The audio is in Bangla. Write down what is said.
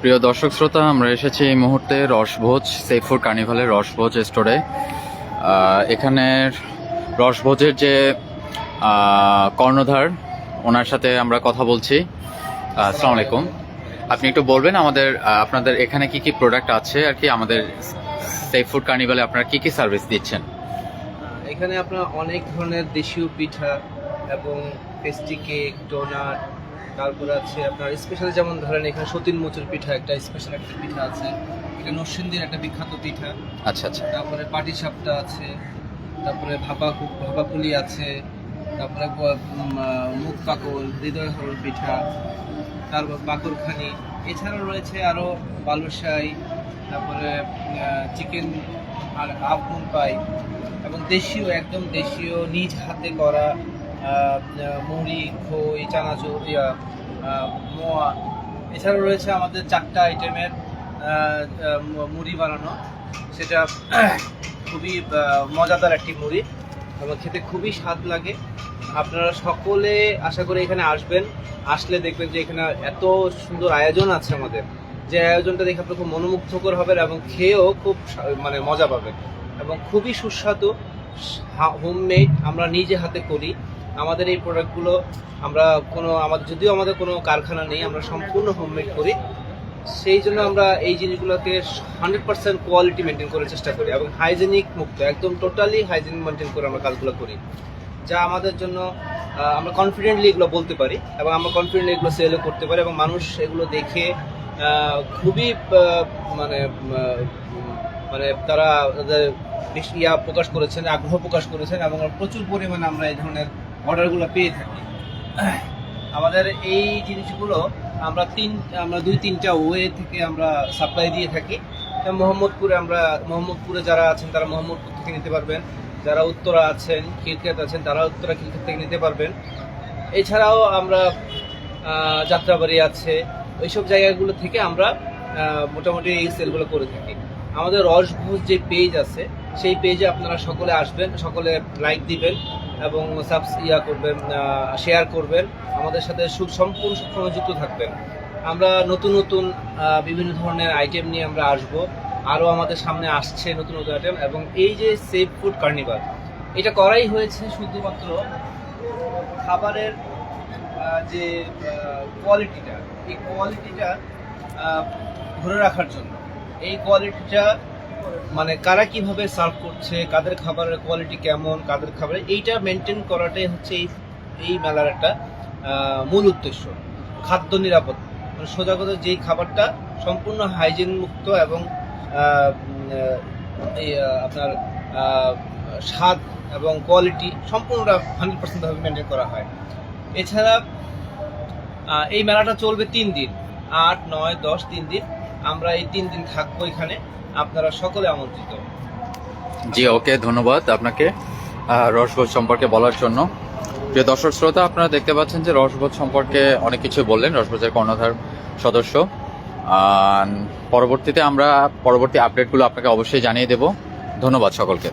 প্রিয় দর্শক শ্রোতা, আমরা এসেছি এই মুহূর্তে রসভোজ সি ফুড কার্নিভালের রসভোজ স্টোরে। এখানের রসভোজের যে কর্ণধার, ওনার সাথে আমরা কথা বলছি। আসসালামু আলাইকুম। আপনি একটু বলবেন আমাদের আপনাদের এখানে কি কি প্রোডাক্ট আছে আর কি, আমাদের সি ফুড কার্নিভালে আপনারা কি কি সার্ভিস দিচ্ছেন? এখানে আপনার অনেক ধরনের দেশীয় পিঠা এবং পেস্ট্রি কেক, ডোনাট, তারপর আছে আপনার স্পেশাল, যেমন ধরেন এখানে সতীন মোচর পিঠা একটা স্পেশাল একটা পিঠা আছে, এটা নরসিংদীর একটা বিখ্যাত পিঠা। আচ্ছা আচ্ছা। তারপরে পাটিসাপটা আছে, তারপরে ভাপাপুলি আছে, তারপরে মুখ পাকল, হৃদয় হরণ পিঠা, তারপর পাকড়খানি। এছাড়াও রয়েছে আরও বালুশাই, তারপরে চিকেন আর হাফ মুন পাই, এবং দেশীয় একদম দেশীয় নিজ হাতে করা মুড়ি, খই, চানাচুর, মোয়া। এছাড়াও রয়েছে আমাদের 4টা আইটেমের মুড়ি বানানো, সেটা খুবই মজাদার একটি মুড়ি এবং খেতে খুবই স্বাদ লাগে। আপনারা সকলে আশা করি এখানে আসবেন, আসলে দেখবেন যে এখানে এত সুন্দর আয়োজন আছে আমাদের, যে আয়োজনটা দেখে আপনার খুব মনোমুগ্ধকর হবেন এবং খেয়েও খুব মানে মজা পাবেন এবং খুবই সুস্বাদু, হোমমেড, আমরা নিজে হাতে করি। আমাদের এই প্রোডাক্টগুলো আমরা যদিও আমাদের কোনো কারখানা নেই, আমরা সম্পূর্ণ হোমমেড করি, সেই জন্য আমরা এই জিনিসগুলোকে 100% কোয়ালিটি মেনটেন করার চেষ্টা করি এবং হাইজেনিক মুক্ত, একদম টোটালি হাইজেনিক মেনটেন করে আমরা কাজগুলো করি, যা আমাদের জন্য আমরা কনফিডেন্টলি এগুলো বলতে পারি এবং আমরা কনফিডেন্টলি এগুলো সেলও করতে পারি এবং মানুষ এগুলো দেখে খুবই মানে মানে তারা তাদের প্রকাশ করেছেন, আগ্রহ প্রকাশ করেছেন এবং প্রচুর পরিমাণে আমরা এই ধরনের অর্ডারগুলো পেয়ে থাকি। আমাদের এই জিনিসগুলো আমরা 2-3টা ওয়ে থেকে আমরা সাপ্লাই দিয়ে থাকি। মোহাম্মদপুরে যারা আছেন তারা মোহাম্মদপুর থেকে নিতে পারবেন, যারা উত্তরা আছেন, খিলক্ষেত আছেন, তারা উত্তরা খিলক্ষেত থেকে নিতে পারবেন। এছাড়াও আমরা যাত্রাবাড়ি আছে, ওইসব জায়গাগুলো থেকে আমরা মোটামুটি এই সেলগুলো করে থাকি। আমাদের রসভোজ যে পেজ আছে, সেই পেজে আপনারা সকলে আসবেন, সকলে লাইক দিবেন এবং করবেন, শেয়ার করবেন, আমাদের সাথে সম্পূর্ণ সবসময় যুক্ত থাকবেন। আমরা নতুন নতুন বিভিন্ন ধরনের আইটেম নিয়ে আমরা আসব, আরও আমাদের সামনে আসছে নতুন নতুন আইটেম। এবং এই যে সি ফুড কার্নিভাল, এটা করাই হয়েছে শুধুমাত্র খাবারের যে কোয়ালিটিটা, এই কোয়ালিটিটা ধরে রাখার জন্য। এই কোয়ালিটিটা মানে কারা কিভাবে সার্ভ করছে, কাদের খাবারের কোয়ালিটি কেমন, কাদের খাবারের, এইটা মেনটেন করাটাই হচ্ছে এই মেলার একটা মূল উদ্দেশ্য। খাদ্য নিরাপত্তা, মানে সোজা কথা, যেই খাবারটা সম্পূর্ণ হাইজিন মুক্ত এবং আপনার স্বাদ এবং কোয়ালিটি সম্পূর্ণ 100% ভাবে মেনটেন করা হয়। এছাড়া এই মেলাটা চলবে 3 দিন, 8, 9, 10, 3 দিন। আমরা এই 3 দিন থাকবো এখানে, আপনারা সকলে আমন্ত্রিত। জি, ওকে, ধন্যবাদ আপনাকে রসভোজ সম্পর্কে বলার জন্য। প্রিয় দর্শক শ্রোতা, আপনারা দেখতে পাচ্ছেন যে রসভোজ সম্পর্কে অনেক কিছু বললেন রসভোজের কর্ণধার সদস্য। পরবর্তী আপডেটগুলো আপনাকে অবশ্যই জানিয়ে দেব। ধন্যবাদ সকলকে।